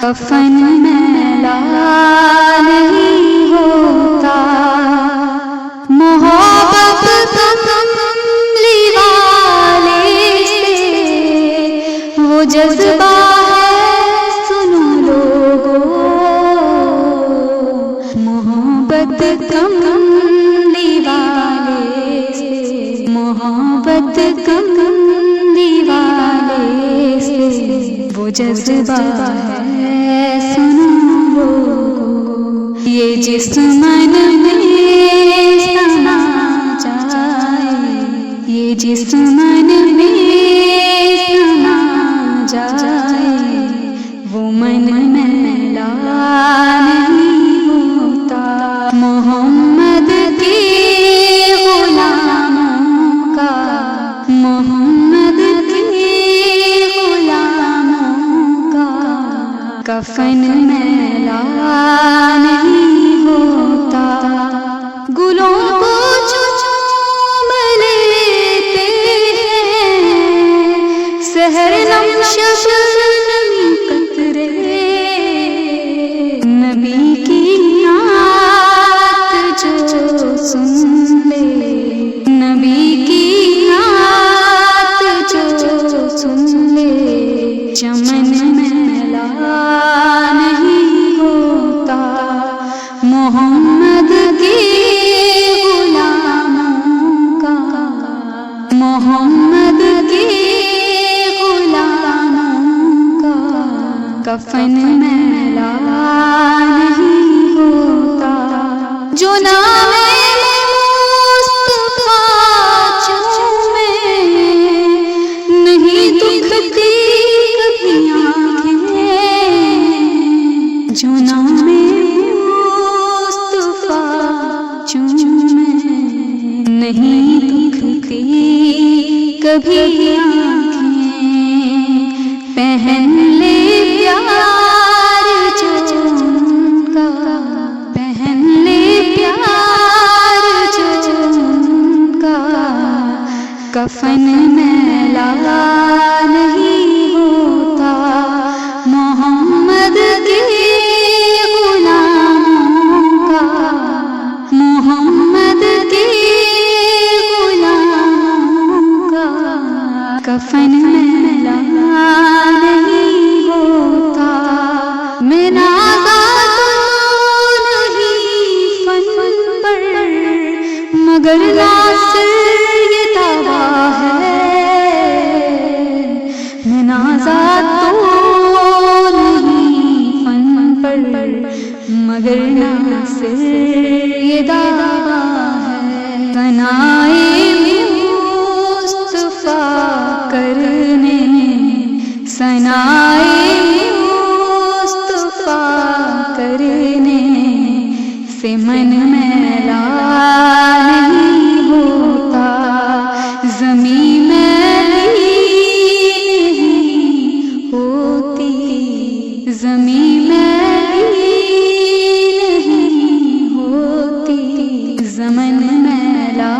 کفن میلا نہیں ہوتا، محبت کملی والے سے وہ جذبہ ہے سنو لوگو، محبت کملی والے سے، محبت کملی والے سے وہ جذبہ ہے سنو لوگو، یہ جسم میں سما جائے، یہ جسم میں سما جائے، وہ من میلا نہیں ہوتا، محمد کے غلاموں کا، محمد کے غلاموں کا کفن میلا نہیں ہوتا، گلوں کو چوم لیتے ہیں سحر نم شبنم قطرے، نبی کی نعت جو سن لے، نبی کی نعت جو سن لے، چمن میلا نہیں ہوتا، محمد کے غلاموں کا، محمد کے غلاموں کا کفن میلا نہیں ہوتا، جو نام مصطفیٰ چومے نہیں دکھتی کبھی آنکھیں، جو نام مصطفیٰ چومے نہیں دکھتی کبھی آنکھیں، پہن لے پیار جو ان کا، پہن لے پیار جو ان کا، کفن میلا نہیں ہوتا، محمد کے غلاموں کا، محمد کے غلاموں کا کفن میلا نہیں ہوتا، میں نازا تو نہیں فن پر مگر ناصر یہ دعویٰ ہے، میں نازا تو نہیں فن پر مگر ناصر یہ دعویٰ ہے، ثنائے مصطفیٰ کرنے، ثنائے مصطفیٰ کرنے سے من میلا نہیں ہوتا، زمین میلی نہیں ہوتی، زمین میلی نہیں ہوتی، زمن میلا